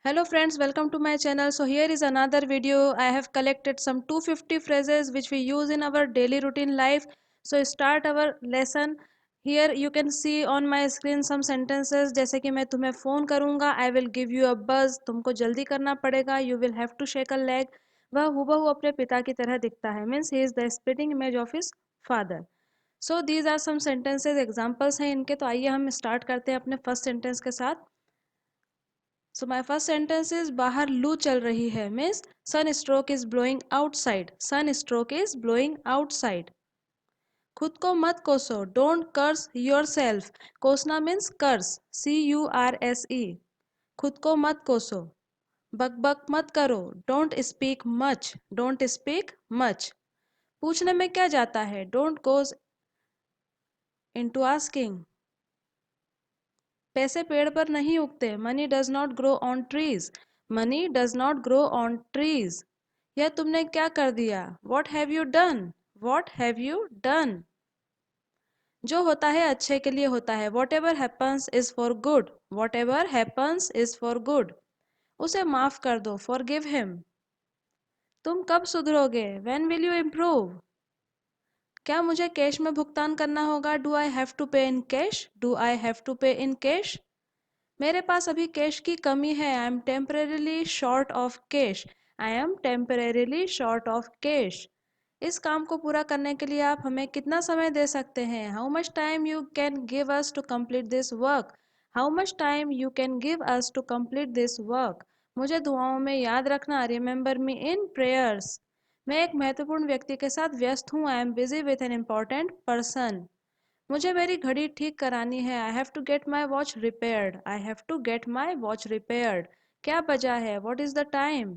Hello friends, welcome to my channel. So here is another video. I have collected some 250 phrases which we use in our daily routine life. So start our lesson. Here you can see on my screen some sentences जैसे कि मैं तुम्हें phone करूँगा, I will give you a buzz, तुमको जल्दी करना पड़ेगा, you will have to shake a leg. वह हूबहू अपने पिता की तरह दिखता है, means he is the spitting image of his father. So these are some sentences, examples हैं इनके. तो आइए हम स्टार्ट करते हैं अपने फर्स्ट सेंटेंस के साथ. So my first sentence is बाहर लू चल रही है, means sunstroke is blowing outside. Sunstroke is blowing outside. खुद को मत कोसो, डोंट कर्स योर सेल्फ. कोसना मीन्स कर्स, CURSE. खुद को मत कोसो. बक बक मत करो, don't speak much. Don't speak much. पूछने में क्या जाता है, डोंट गोज इनटू आस्किंग. पैसे पेड़ पर नहीं उगते, money does not grow on trees. Money does not grow on trees. यह तुमने क्या कर दिया, what have you done. What have you done. जो होता है अच्छे के लिए होता है, what ever happens is for good. What ever happens is for good. उसे माफ कर दो, फॉरगिव हिम. तुम कब सुधरोगे, व्हेन विल यू इम्प्रूव. क्या मुझे कैश में भुगतान करना होगा, do I have to pay in cash. Do I have to pay in cash. मेरे पास अभी कैश की कमी है, I am temporarily short of cash. I am temporarily short of cash. इस काम को पूरा करने के लिए आप हमें कितना समय दे सकते हैं, how much time you can give us to complete this work. How much time you can give us to complete this work. मुझे दुआओं में याद रखना, रिमेंबर मी इन प्रेयर्स. मैं एक महत्वपूर्ण व्यक्ति के साथ व्यस्त हूँ, I am busy with an important person. मुझे मेरी घड़ी ठीक करानी है, I have to get my watch repaired. I have to get my watch repaired. क्या बजा है, वॉट इज़ द टाइम.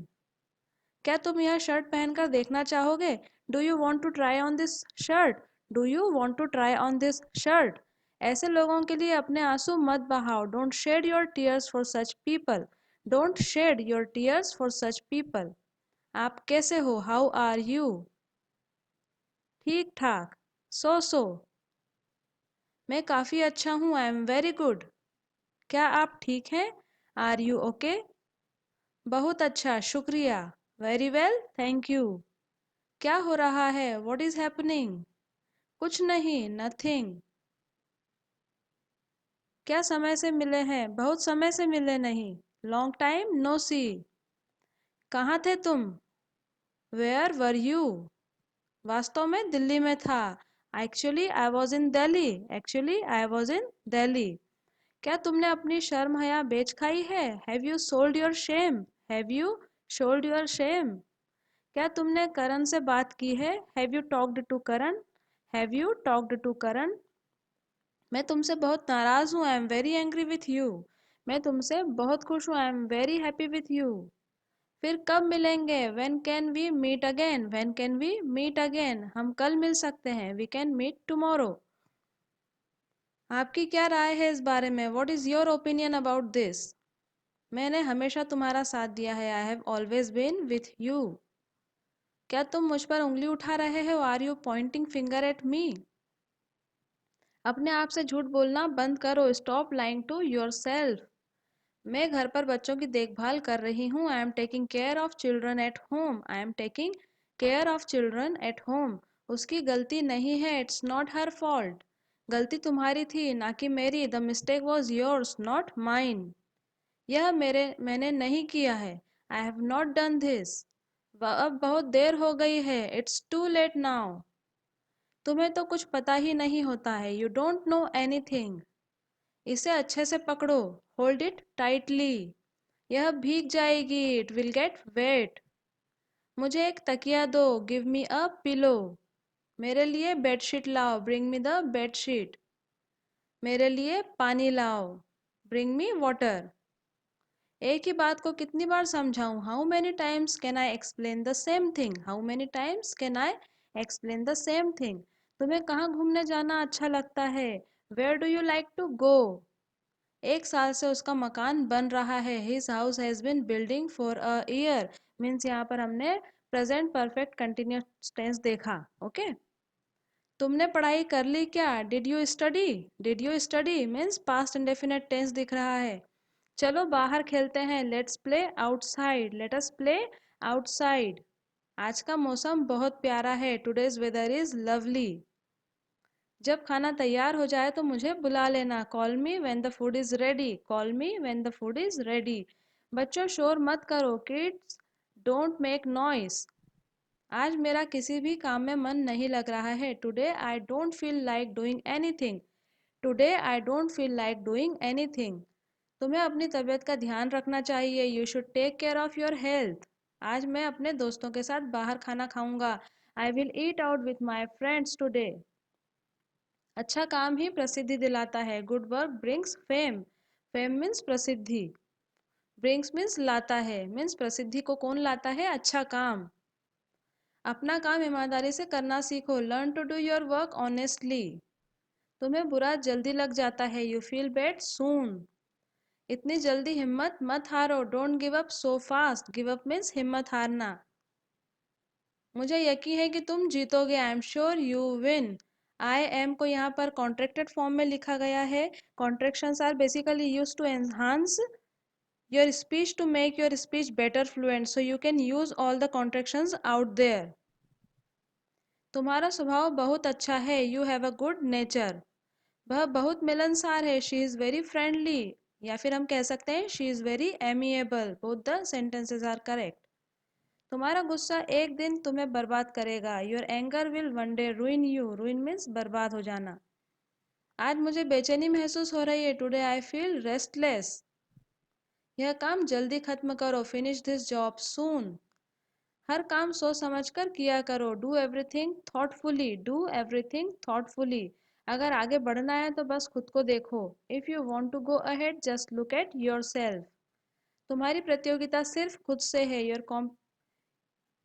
क्या तुम यह शर्ट पहनकर देखना चाहोगे, do you want to try on this shirt. Do you want to try on this shirt. ऐसे लोगों के लिए अपने आंसू मत बहाओ, don't shed your tears for such people. Don't shed your tears for such people. आप कैसे हो, हाउ आर यू. ठीक ठाक, सो. मैं काफ़ी अच्छा हूँ, आई एम वेरी गुड. क्या आप ठीक हैं, आर यू ओके. बहुत अच्छा, शुक्रिया, वेरी वेल, थैंक यू. क्या हो रहा है, व्हाट इज हैपनिंग. कुछ नहीं, नथिंग. क्या समय से मिले हैं, बहुत समय से मिले नहीं, लॉन्ग टाइम नो सी. कहाँ थे तुम, वेयर वर यू. वास्तव में दिल्ली में था, actually I was in Delhi. Actually I was in Delhi. क्या तुमने अपनी शर्म हया बेच खाई है, have you sold your shame. Have you sold your shame. क्या तुमने करण से बात की है, have you talked to Karan. Have you talked to Karan. मैं तुमसे बहुत नाराज हूँ, I am very angry with you. मैं तुमसे बहुत खुश हूँ, I am very happy with you. फिर कब मिलेंगे, when can we meet again. When can we meet again. हम कल मिल सकते हैं, वी कैन मीट टुमारो. आपकी क्या राय है इस बारे में, what is your opinion about this. मैंने हमेशा तुम्हारा साथ दिया है, I have always been with you. क्या तुम मुझ पर उंगली उठा रहे हो, are you pointing finger at me. अपने आप से झूठ बोलना बंद करो, stop lying to yourself. मैं घर पर बच्चों की देखभाल कर रही हूँ, I am taking care of children at home. I am taking care of children at home. उसकी गलती नहीं है, इट्स नॉट हर फॉल्ट. गलती तुम्हारी थी, ना कि मेरी, the mistake was yours not mine. यह मैंने नहीं किया है, I have not done this. अब बहुत देर हो गई है, इट्स टू लेट नाउ. तुम्हें तो कुछ पता ही नहीं होता है, यू डोंट नो एनीथिंग. इसे अच्छे से पकड़ो, होल्ड इट टाइटली. यह भीग जाएगी, इट विल गेट वेट. मुझे एक तकिया दो, गिव मी अ पिलो. मेरे लिए बेडशीट लाओ, ब्रिंग मी द बेडशीट. मेरे लिए पानी लाओ, ब्रिंग मी वाटर. एक ही बात को कितनी बार समझाऊं, how many times can I explain the same thing. How many times can I explain the same thing. तुम्हें कहाँ घूमने जाना अच्छा लगता है, where do you like to go. 1 साल से उसका मकान बन रहा है, his house has been building for a year. Means यहाँ पर हमने प्रेजेंट परफेक्ट कंटिन्यूस टेंस देखा, ओके. तुमने पढ़ाई कर ली क्या, did you study. Did you study means past indefinite tense दिख रहा है. चलो बाहर खेलते हैं, let's play outside, let us play outside. आज का मौसम बहुत प्यारा है, टुडेज वेदर इज लवली। जब खाना तैयार हो जाए तो मुझे बुला लेना, call me when the food is ready, call me when the food is ready. बच्चों शोर मत करो, किड्स डोंट मेक नॉइस। आज मेरा किसी भी काम में मन नहीं लग रहा है, today I don't feel like doing anything, today I don't feel like doing anything. तुम्हें अपनी तबीयत का ध्यान रखना चाहिए, you should take care of your health. आज मैं अपने दोस्तों के साथ बाहर खाना खाऊंगा, I will eat out with my friends today. अच्छा काम ही प्रसिद्धि दिलाता है, good work brings fame, fame means प्रसिद्धि, ब्रिंग्स मीन्स लाता है, मीन्स प्रसिद्धि को कौन लाता है, अच्छा काम। अपना काम ईमानदारी से करना सीखो, learn to do your work honestly. तुम्हें बुरा जल्दी लग जाता है, यू फील बैड सून। इतनी जल्दी हिम्मत मत हारो, don't give up so fast, give up means हिम्मत हारना। मुझे यकीन है कि तुम जीतोगे, I am sure you win. I am को यहाँ पर कॉन्ट्रैक्टेड फॉर्म में लिखा गया है। Contractions are basically used to enhance your speech, to make your speech better fluent, so you can use all the contractions out there. तुम्हारा स्वभाव बहुत अच्छा है, you have a good nature. वह बहुत मिलनसार है, शी इज़ वेरी फ्रेंडली, या फिर हम कह सकते हैं she is very amiable, both the sentences are correct. तुम्हारा गुस्सा एक दिन तुम्हें बर्बाद करेगा, your anger will one day ruin you, ruin means बर्बाद हो जाना। आज मुझे बेचैनी महसूस हो रही है, टुडे आई फील रेस्टलेस। यह काम जल्दी खत्म करो, फिनिश दिस जॉब सून। हर काम सोच समझ कर किया करो, do everything thoughtfully, do everything thoughtfully. अगर आगे बढ़ना है तो बस खुद को देखो, if you want to go ahead just look at yourself. तुम्हारी प्रतियोगिता सिर्फ खुद से है,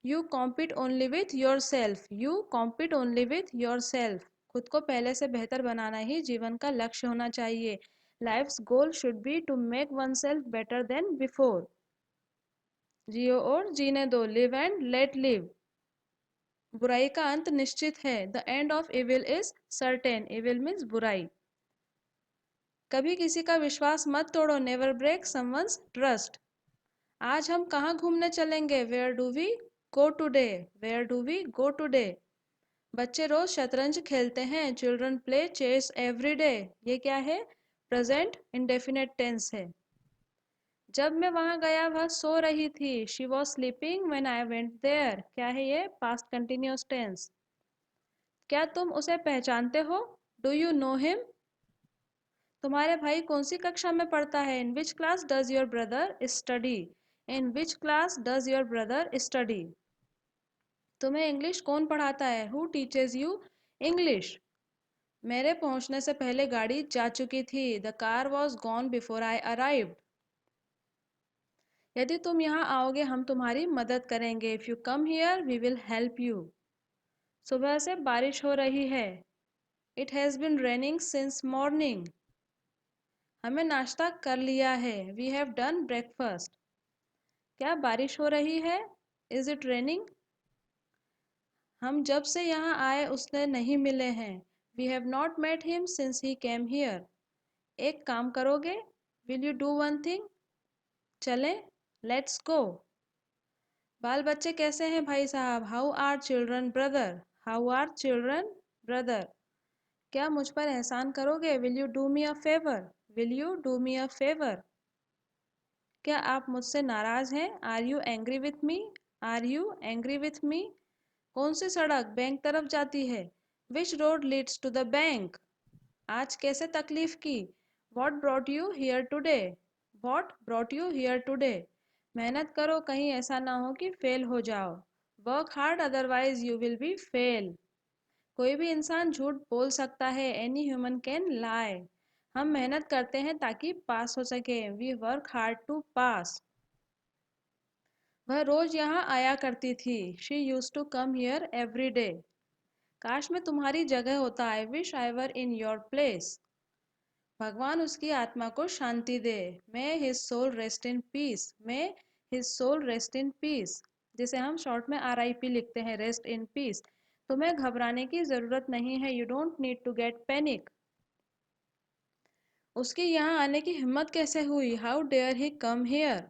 you compete only with yourself, you compete only with yourself. खुद को पहले से बेहतर बनाना ही जीवन का लक्ष्य होना चाहिए, life's goal should be to make oneself better than before. जियो और जीने दो, लिव एंड लेट लिव। बुराई का अंत निश्चित है, the end of evil is certain, evil means बुराई। कभी किसी का विश्वास मत तोड़ो, नेवर ब्रेक समवंस ट्रस्ट। आज हम कहाँ घूमने चलेंगे, where do we go today, where do we go today. बच्चे रोज शतरंज खेलते हैं, children play chess every day. ये क्या है, प्रेजेंट इंडेफिनेट टेंस है। जब मैं वहां गया वह सो रही थी, she was sleeping when I went there. क्या है ये, पास्ट कंटिन्यूअस टेंस। क्या तुम उसे पहचानते हो, डू यू नो हिम। तुम्हारे भाई कौन सी कक्षा में पढ़ता है, in which class does your brother study, in which class does your brother study. तुम्हें इंग्लिश कौन पढ़ाता है, हु टीचेज यू इंग्लिश। मेरे पहुंचने से पहले गाड़ी जा चुकी थी, the car was gone before I arrived. यदि तुम यहाँ आओगे हम तुम्हारी मदद करेंगे, if you come here we will help you. सुबह से बारिश हो रही है, it has been raining since morning. हमें नाश्ता कर लिया है, वी हैव डन ब्रेकफास्ट। क्या बारिश हो रही है, इज़ इट रेनिंग। हम जब से यहाँ आए उसने नहीं मिले हैं, we have not met him since he came here. एक काम करोगे, will you do one thing, चलें, लेट्स गो। बाल बच्चे कैसे हैं भाई साहब, how are children brother, how are children brother. क्या मुझ पर एहसान करोगे, will you do me a favour, will you do me a favour. क्या आप मुझसे नाराज हैं, are you angry with me, are you angry with मी। कौन सी सड़क बैंक तरफ जाती है, which road leads to the bank. आज कैसे तकलीफ की, what brought you here today, what brought you here today. मेहनत करो कहीं ऐसा ना हो कि फेल हो जाओ, work hard otherwise you will be fail. कोई भी इंसान झूठ बोल सकता है, एनी ह्यूमन कैन लाई। हम मेहनत करते हैं ताकि पास हो सके, we work hard to pass. वह रोज यहाँ आया करती थी, she use to come here every day. काश मैं तुम्हारी जगह होता, I wish I were in your place. भगवान उसकी आत्मा को शांति दे, may his soul rest in peace, may his soul rest in peace, जिसे हम शॉर्ट में RIP लिखते हैं, रेस्ट इन पीस। तुम्हें घबराने की ज़रूरत नहीं है, you don't need to get panic. उसकी यहाँ आने की हिम्मत कैसे हुई? How dare he come here?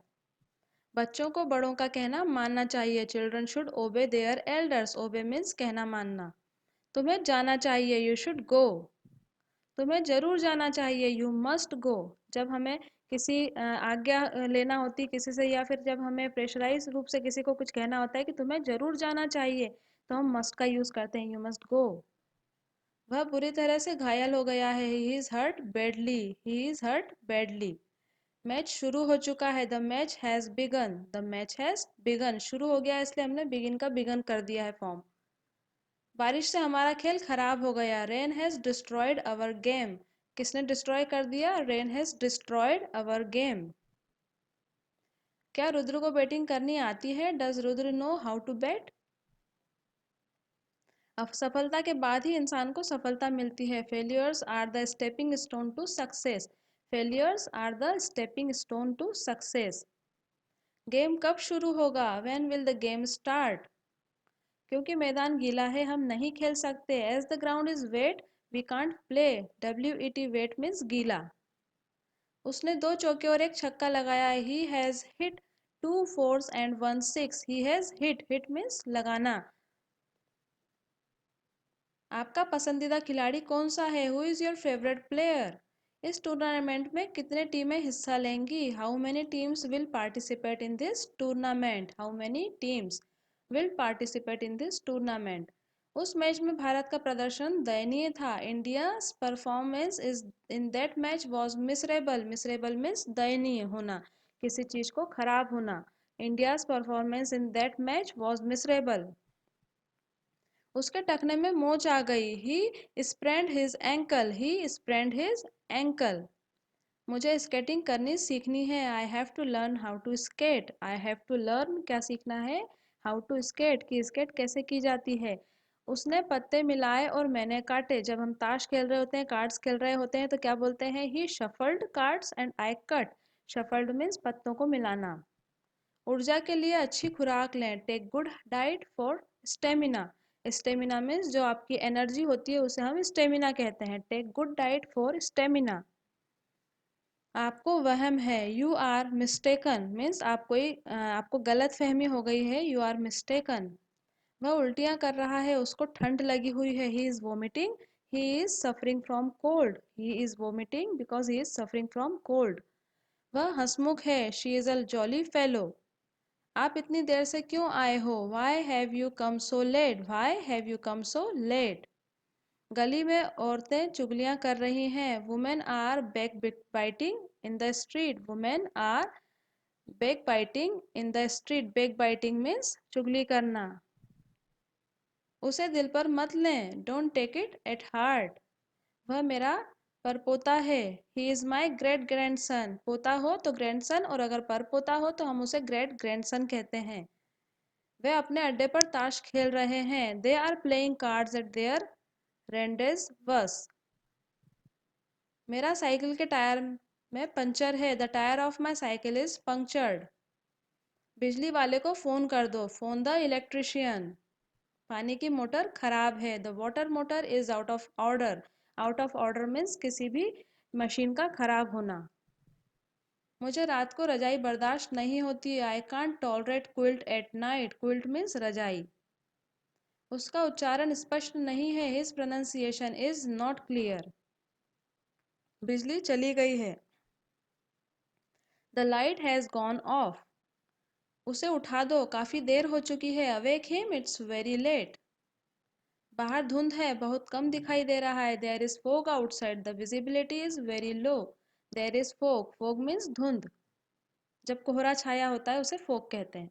बच्चों को बड़ों का कहना मानना चाहिए। Children should obey their elders. Obey means कहना मानना। तुम्हें जाना चाहिए। You should go. तुम्हें जरूर जाना चाहिए। You must go. जब हमें किसी आज्ञा लेना होती किसी से, या फिर जब हमें प्रेशराइज रूप से किसी को कुछ कहना होता है कि तुम्हें जरूर जाना चाहिए, तो हम मस्ट का यूज करते हैं। You must go. वह बुरी तरह से घायल हो गया है। He is hurt badly. He is hurt badly. Match शुरू हो चुका है। The match has begun. The match has begun. शुरू हो गया इसलिए हमने बिगिन का बिगन कर दिया है फॉर्म। बारिश से हमारा खेल खराब हो गया। Rain has destroyed our game. किसने डिस्ट्रॉय कर दिया? Rain has destroyed our game. क्या रुद्र को बैटिंग करनी आती है? Does Rudra know how to bat? असफलता के बाद ही इंसान को सफलता मिलती है। Failures are the stepping stone to success. Failures are the stepping stone to success. Game कब शुरू होगा? When will the game start? क्योंकि मैदान गीला है हम नहीं खेल सकते। As the ground is wet we can't play. WET wet means गीला। उसने 2 चौके और एक छक्का लगाया। He has hit 2 4s and 1 6। He has hit. Hit means लगाना। आपका पसंदीदा खिलाड़ी कौन सा है? Who is your favourite player? इस टूर्नामेंट में कितने टीमें हिस्सा लेंगी? How many teams will participate in this tournament? How many teams will participate in this tournament? उस मैच में भारत का प्रदर्शन दयनीय था। India's performance is in that match was miserable. Miserable means दयनीय होना, किसी चीज को खराब होना। India's performance in that match was miserable. उसके टखने में मोच आ गई। He sprained his ankle. He sprained his ankle. मुझे स्केटिंग करनी सीखनी है। I have to learn how to skate. I have to learn क्या सीखना है? हाउ टू स्केट, कि स्केट कैसे की जाती है। उसने पत्ते मिलाए और मैंने काटे। जब हम ताश खेल रहे होते हैं, कार्ड्स खेल रहे होते हैं, तो क्या बोलते हैं? He shuffled cards and I cut. Shuffled means पत्तों को मिलाना। ऊर्जा के लिए अच्छी खुराक लें। Take good diet for stamina. Stamina means जो आपकी एनर्जी होती है उसे हम स्टेमिना कहते हैं। Take good diet for stamina. आपको वहम है। यू आर मिस्टेकन मीन्स आपको गलत फहमी हो गई है। You are mistaken. वह उल्टियाँ कर रहा है, उसको ठंड लगी हुई है। He is vomiting. He is suffering from cold. He is vomiting because he is suffering from cold. वह हंसमुख है। She is a jolly fellow. आप इतनी देर से क्यों आए हो? Why have you come so late? Why have you come so late? गली में औरतें चुगलियां कर रही हैं। Women are back biting in the street. Women are back biting in the street. Back biting means चुगली करना। उसे दिल पर मत लें। Don't take it at heart. वह मेरा परपोता है। He is my great grandson. पोता हो तो ग्रैंडसन, और अगर परपोता हो तो हम उसे ग्रेट ग्रैंडसन कहते हैं। वे अपने अड्डे पर ताश खेल रहे हैं। They are playing cards at their रेंडेज बस। मेरा साइकिल के टायर में पंचर है। The tyre of my cycle is punctured. बिजली वाले को फ़ोन कर दो। Phone the electrician. पानी की मोटर खराब है। The water motor is out of order. Out of order means किसी भी मशीन का खराब होना। मुझे रात को रजाई बर्दाश्त नहीं होती। I can't tolerate quilt at night. Quilt means रजाई। उसका उच्चारण स्पष्ट नहीं है। His pronunciation is not clear. बिजली चली गई है। The light has gone off. उसे उठा दो, काफ़ी देर हो चुकी है। Awake him, it's very late. बाहर धुंध है, बहुत कम दिखाई दे रहा है। There is fog outside. The visibility is very low. There is fog. Fog means धुंध। जब कोहरा छाया होता है उसे फोग कहते हैं।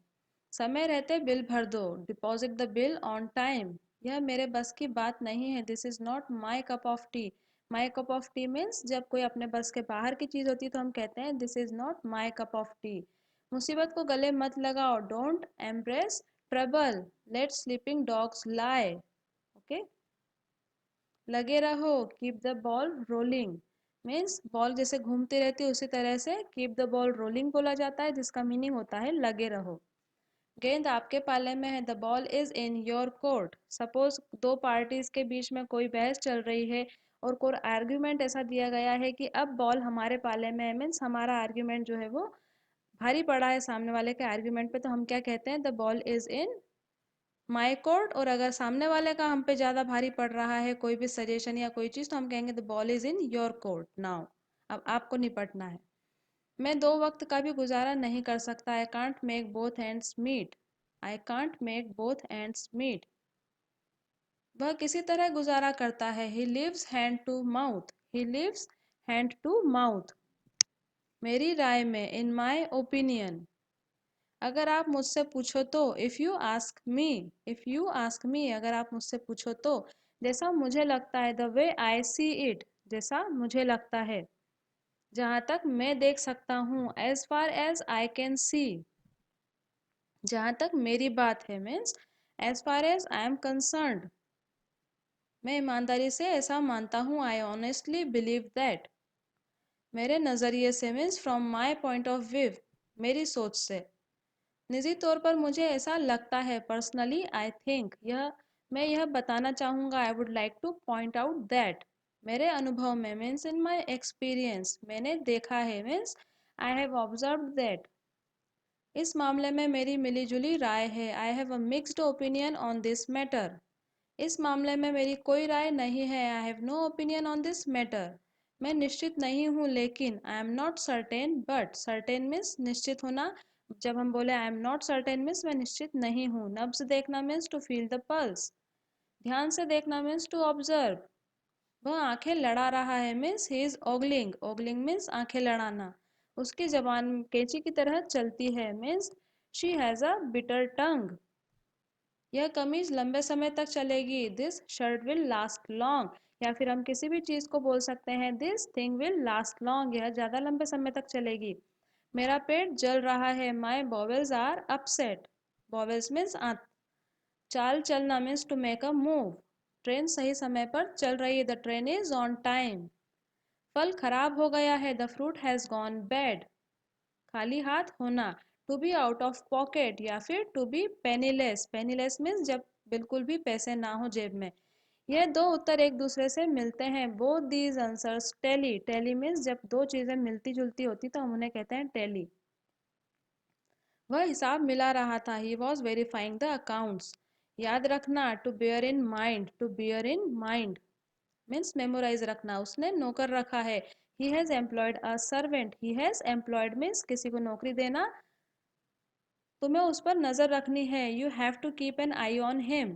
समय रहते बिल भर दो। Deposit the bill on time. यह मेरे बस की बात नहीं है। This is not my cup of T. My cup of T means जब कोई अपने बस के बाहर की चीज़ होती है तो हम कहते हैं this is not my cup of tea. मुसीबत को गले मत लगाओ। Don't embrace trouble. Let sleeping dogs lie. Okay. लगे रहो। Keep the ball rolling means ball जैसे घूमती रहती है उसी तरह से कीप द बॉल रोलिंग बोला जाता है, जिसका मीनिंग होता है लगे रहो। गेंद आपके पाले में है। The ball is in your court. Suppose दो पार्टीज के बीच में कोई बहस चल रही है और कोई आर्ग्यूमेंट ऐसा दिया गया है कि अब बॉल हमारे पाले में है, मीन्स हमारा आर्ग्यूमेंट जो है वो भारी पड़ा है सामने वाले के आर्ग्यूमेंट पे, तो हम क्या कहते हैं, the ball is in my court. और अगर सामने वाले का हम पे ज़्यादा भारी पड़ रहा है कोई भी सजेशन या कोई चीज़, तो हम कहेंगे the ball is in your court now, अब आपको निपटना है। मैं दो वक्त का भी गुजारा नहीं कर सकता, I can't make both ends meet, I can't make both ends meet. वह किसी तरह गुजारा करता है, he lives hand to mouth, he lives hand to mouth. मेरी राय में, इन माई ओपिनियन। अगर आप मुझसे पूछो तो, if you ask me, if you ask me, अगर आप मुझसे पूछो तो। जैसा मुझे लगता है, the way I see it, जैसा मुझे लगता है। जहाँ तक मैं देख सकता हूँ, as far as I can see, जहाँ तक मेरी बात है, means as far as I am concerned. मैं ईमानदारी से ऐसा मानता हूँ, आई ऑनेस्टली बिलीव दैट। मेरे नज़रिए से, means from my point of view, मेरी सोच से। निजी तौर पर मुझे ऐसा लगता है, पर्सनली आई थिंक, मैं यह बताना चाहूँगा, I would like two point out that. मेरे अनुभव में, मीन्स इन माई एक्सपीरियंस, मैंने देखा है, means I have observe that. इस मामले में मेरी मिलीजुली राय है, I have a mixed opinion on this matter. इस मामले में मेरी कोई राय नहीं है, I have no opinion on this matter. मैं निश्चित नहीं हूँ लेकिन, I am not certain but, certain means निश्चित होना। जब हम बोले I am not certain means मैं निश्चित नहीं हूँ। नब्ज देखना means to feel the pulse. ध्यान से देखना मीन्स टू ऑब्जर्व। वह आंखें लड़ा रहा है means he is ogling, ogling means आंखें लड़ाना। उसकी जबान कैंची की तरह चलती है means she has a bitter tongue. यह कमीज लंबे समय तक चलेगी, this shirt will last long. या फिर हम किसी भी चीज़ को बोल सकते हैं, this thing will last long, यह ज़्यादा लंबे समय तक चलेगी। मेरा पेट जल रहा है, my bowels are upset, bowels means आंत। चाल चलना means to make a move. Train सही समय पर चल रही है, the train is on time. फल खराब हो गया है, the fruit has gone bad. खाली हाथ होना, to be out of pocket या फिर to be penniless, penniless means जब बिल्कुल भी पैसे ना हो जेब में। ये दो उत्तर एक दूसरे से मिलते हैं, both these answers tally, tally means जब दो चीज़ें मिलती जुलती होती तो हम उन्हें कहते हैं टेली। वह हिसाब मिला रहा था, he was verifying the accounts. याद रखना, to bear in mind, to bear in mind means memorize रखना। उसने नौकर रखा है, he has employed a servant, he has employed means किसी को नौकरी देना। तुम्हें उस पर नज़र रखनी है, you have to keep an eye on him.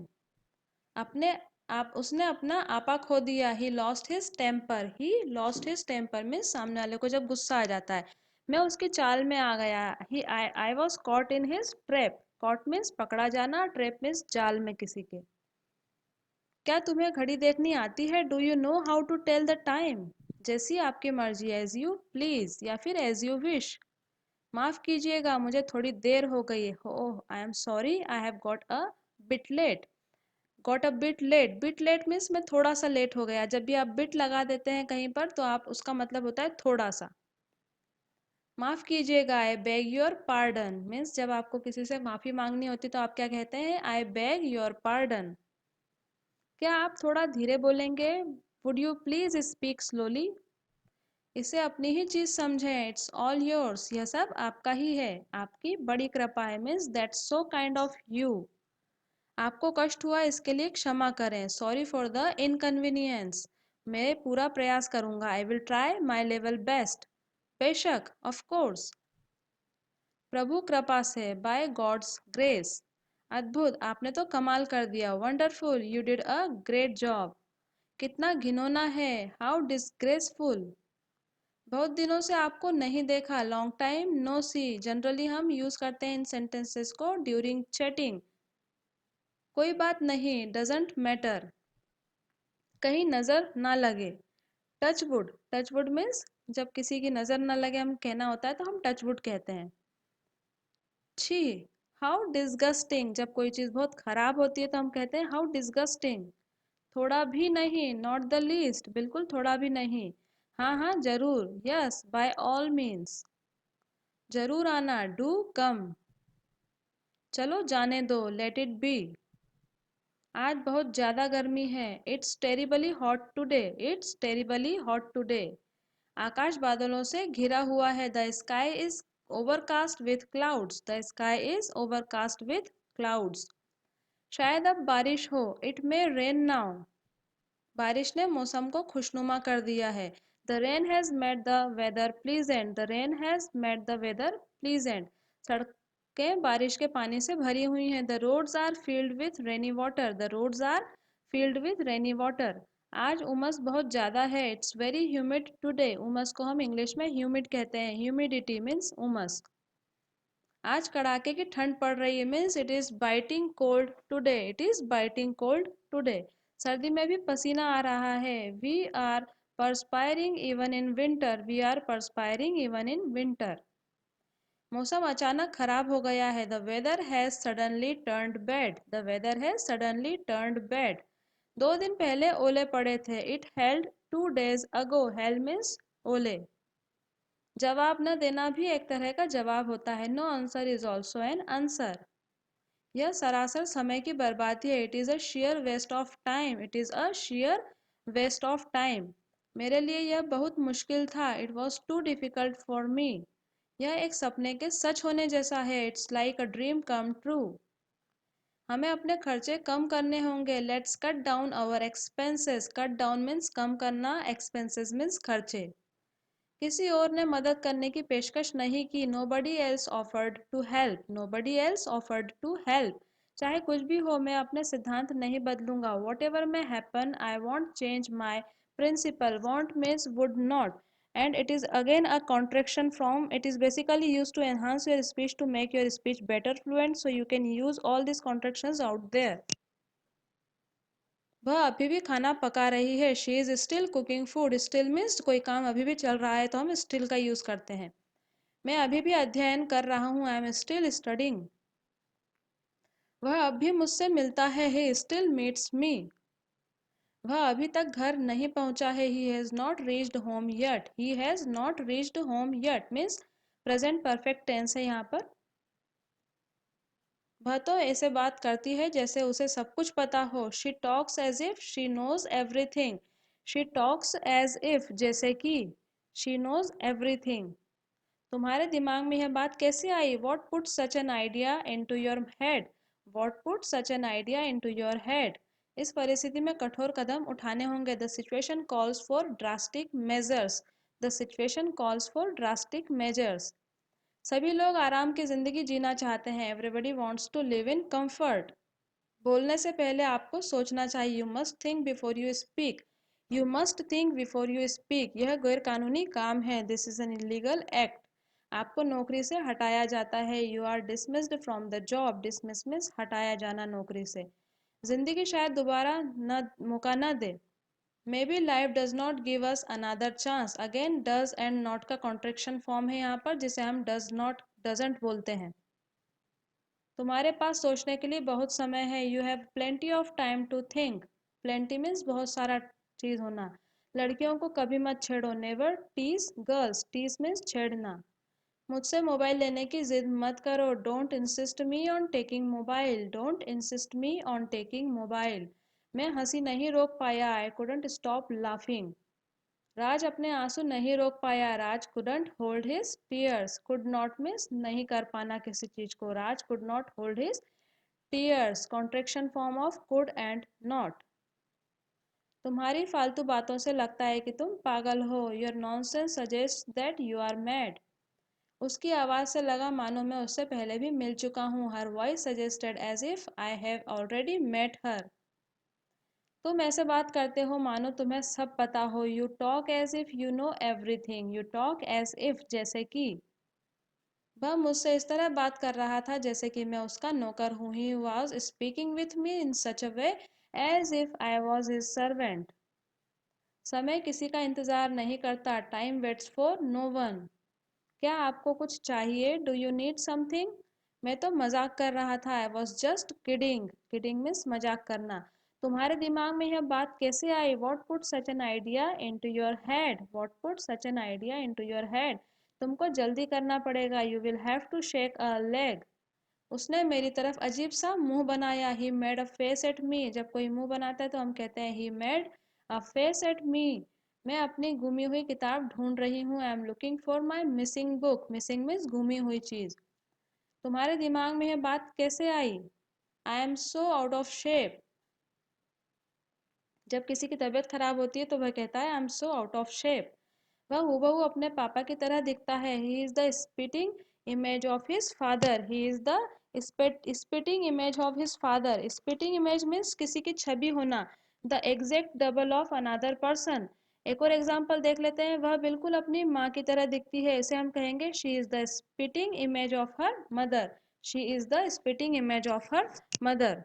अपने आप उसने अपना आपा खो दिया, he lost his temper, he lost his temper means सामने वाले को जब गुस्सा आ जाता है। मैं उसकी चाल में आ गया, he I was caught in his trap, caught means पकड़ा जाना, ट्रैप मीन्स जाल में किसी के। क्या तुम्हें घड़ी देखनी आती है, do you know how to tell the time. जैसी आपकी मर्जी, एज यू प्लीज या फिर एज यू विश। माफ़ कीजिएगा, मुझे थोड़ी देर हो गई है, oh I am sorry, I have got a bit late. Got a bit late, bit late means मैं थोड़ा सा लेट हो गया। जब भी आप बिट लगा देते हैं कहीं पर तो आप उसका मतलब होता है थोड़ा सा। माफ़ कीजिएगा, I beg your pardon means जब आपको किसी से माफ़ी मांगनी होती तो आप क्या कहते हैं, आई बेग योर पार्डन। क्या आप थोड़ा धीरे बोलेंगे, would you please speak slowly. इसे अपनी ही चीज़ समझें, इट्स ऑल योर्स, यह सब आपका ही है, आपकी बड़ी कृपा है, means that's so kind of you. आपको कष्ट हुआ इसके लिए क्षमा करें, सॉरी फॉर द इनकन्वीनियंस। मैं पूरा प्रयास करूंगा, I will try my level best. बेशक, ऑफ कोर्स। प्रभु कृपा से, बाय गॉड्स ग्रेस। अद्भुत, आपने तो कमाल कर दिया, wonderful, you did a great job. कितना घिनौना है, हाउ डिसग्रेसफुल। बहुत दिनों से आपको नहीं देखा, लॉन्ग टाइम नो सी। जनरली हम यूज करते हैं इन सेंटेंसेस को ड्यूरिंग चैटिंग। कोई बात नहीं, डजंट मैटर। कहीं नजर ना लगे, टचवुड, टचवुड मीन्स जब किसी की नजर ना लगे हम कहना होता है तो हम टचवुड कहते हैं। छी, हाउ डिस्गस्टिंग, जब कोई चीज़ बहुत खराब होती है तो हम कहते हैं हाउ डिस्गस्टिंग। थोड़ा भी नहीं, नॉट द लीस्ट, बिल्कुल थोड़ा भी नहीं। हाँ हाँ जरूर, यस बाय ऑल मीन्स। जरूर आना, डू कम। चलो जाने दो, लेट इट बी। आज बहुत ज़्यादा गर्मी है। It's terribly hot today. It's terribly hot today. आकाश बादलों से घिरा हुआ है। The sky is overcast with clouds. The sky is overcast with clouds. शायद अब बारिश हो। It may rain now. बारिश ने मौसम को खुशनुमा कर दिया है। The rain has made the weather pleasant. The rain has made the weather pleasant. सड़कें बारिश के पानी से भरी हुई हैं। The roads are filled with rainy water. The roads are filled with rainy water. आज उमस बहुत ज़्यादा है। It's very humid today. उमस को हम इंग्लिश में ह्यूमिड कहते हैं। ह्यूमिडिटी मीन्स उमस। आज कड़ाके की ठंड पड़ रही है। Means it is biting cold today. It is biting cold today. सर्दी में भी पसीना आ रहा है। We are perspiring even in winter. We are perspiring even in winter. मौसम अचानक खराब हो गया है। The weather has suddenly turned bad. The weather has suddenly turned bad. 2 दिन पहले ओले पड़े थे। It hailed 2 days ago. Hail means ओले। जवाब न देना भी एक तरह का जवाब होता है। No answer is also an answer. यह सरासर समय की बर्बादी है। It is a sheer waste of time. It is a sheer waste of time. मेरे लिए यह बहुत मुश्किल था। It was too difficult for me. यह एक सपने के सच होने जैसा है। It's like a dream come true. हमें अपने खर्चे कम करने होंगे। Let's cut down our expenses. Cut down means कम करना। एक्सपेंसेस मीन्स खर्चे। किसी और ने मदद करने की पेशकश नहीं की। Nobody else offered to help. Nobody else offered to help. चाहे कुछ भी हो, मैं अपने सिद्धांत नहीं बदलूंगा। Whatever may happen, I won't change my principle. Won't means would not. And it is again a contraction from, it is basically used to enhance your speech, to make your speech better fluent. So you can use all these contractions out there. वह अभी भी खाना पका रही है। She is still cooking food. Still means कोई काम अभी भी चल रहा है तो हम स्टिल का यूज़ करते हैं। मैं अभी भी अध्ययन कर रहा हूँ। I am still studying. वह अब भी मुझसे मिलता है। He still meets me. वह अभी तक घर नहीं पहुंचा है। He has not reached home yet. He has not reached home yet means present perfect tense है यहाँ पर। वह तो ऐसे बात करती है जैसे उसे सब कुछ पता हो। She talks as if she knows everything. She talks as if जैसे कि शी नोज एवरीथिंग। तुम्हारे दिमाग में यह बात कैसे आई? What put such an idea into your head? What put such an idea into your head? इस परिस्थिति में कठोर कदम उठाने होंगे। The situation calls for drastic measures. The situation calls for drastic measures. सभी लोग आराम की ज़िंदगी जीना चाहते हैं। Everybody wants to live in comfort. बोलने से पहले आपको सोचना चाहिए। You must think before you speak. You must think before you speak. यह गैर कानूनी काम है। This is an illegal act. आपको नौकरी से हटाया जाता है। You are dismissed from the job. Dismiss means हटाया जाना नौकरी से। ज़िंदगी शायद दोबारा न मौका न दे। May be life does not give us another chance. Again does and not का कॉन्ट्रेक्शन फॉर्म है यहाँ पर, जिसे हम डज नॉट डजेंट बोलते हैं। तुम्हारे पास सोचने के लिए बहुत समय है। You have plenty of time to think. Plenty means बहुत सारा चीज़ होना। लड़कियों को कभी मत छेड़ो। Never tease girls. Tease means छेड़ना। मुझसे मोबाइल लेने की जिद मत करो। Don't insist me on taking mobile. Don't insist me on taking mobile. मैं हंसी नहीं रोक पाया। I couldn't stop laughing. Raj अपने आंसू नहीं रोक पाया। Raj couldn't hold his tears. Could not means नहीं कर पाना किसी चीज को। Raj could not hold his tears. Contraction form of could and not. तुम्हारी फालतू बातों से लगता है कि तुम पागल हो। Your nonsense suggest that you are mad. उसकी आवाज़ से लगा मानो मैं उससे पहले भी मिल चुका हूँ। Her voice suggested as if I have already met her. तुम ऐसे बात करते हो मानो तुम्हें सब पता हो। You talk as if you know everything. You talk as if जैसे कि वह मुझसे इस तरह बात कर रहा था जैसे कि मैं उसका नौकर हूँ। He was speaking with me in such a way as if I was his servant. समय किसी का इंतज़ार नहीं करता। Time waits for no one. क्या आपको कुछ चाहिए? Do you need something? मैं तो मजाक कर रहा था। I was just kidding. Kidding means मजाक करना। तुम्हारे दिमाग में यह बात कैसे आई? What put such an idea into your head? What put such an idea into your head? तुमको जल्दी करना पड़ेगा। You will have to shake a leg. उसने मेरी तरफ अजीब सा मुंह बनाया। He made a face at me. जब कोई मुंह बनाता है तो हम कहते हैं he made a face at me. मैं अपनी गुमी हुई किताब ढूंढ रही हूँ। I am looking for my missing book. Missing means गुमी हुई चीज। तुम्हारे दिमाग में यह बात कैसे आई? I am so out of shape. जब किसी की तबीयत खराब होती है तो वह कहता है आई am so out of shape. वह हूबहू अपने पापा की तरह दिखता है। He is the spitting image of his father. He is the spitting image of his father. Spitting image means किसी की छवि होना। The exact double of another person. एक और एग्जाम्पल देख लेते हैं। वह बिल्कुल अपनी माँ की तरह दिखती है। इसे हम कहेंगे she is the spitting image of her mother. She is the spitting image of her mother.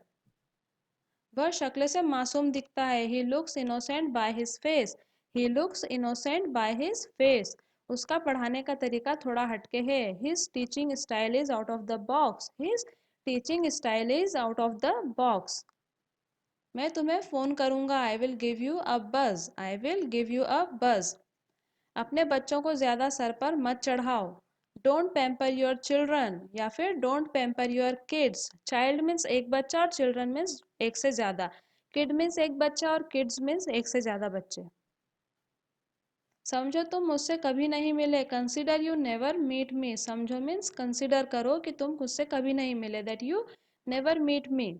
वह शक्ल से मासूम दिखता है। He looks innocent by his face. He looks innocent by his face. उसका पढ़ाने का तरीका थोड़ा हटके है। His teaching style is out of the box. His teaching style is out of the box. मैं तुम्हें फोन करूंगा। आई विल गिव यू अ बज। आई विल गिव यू अ बज। अपने बच्चों को ज्यादा सर पर मत चढ़ाओ। डोंट पैम्पर योर चिल्ड्रन या फिर don't pamper your kids. Child means एक बच्चा और चिल्ड्रन मीन्स एक से ज्यादा। किड मीन्स एक बच्चा और किड्स मीन्स एक से ज्यादा बच्चे। समझो तुम मुझसे कभी नहीं मिले। Consider you never meet me. समझो मीन्स कंसिडर करो कि तुम मुझसे कभी नहीं मिले। That you never meet me.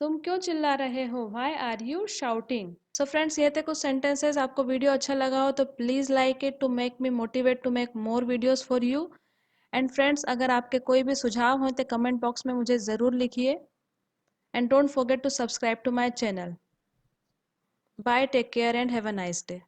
तुम क्यों चिल्ला रहे हो? Why are you shouting? So friends, ये थे कुछ सेंटेंसेस। आपको वीडियो अच्छा लगा हो तो please like it to make me motivate to make more videos for you. And friends, अगर आपके कोई भी सुझाव हो तो कमेंट बॉक्स में मुझे ज़रूर लिखिए। And don't forget to subscribe to my channel. Bye, take care and have a nice day.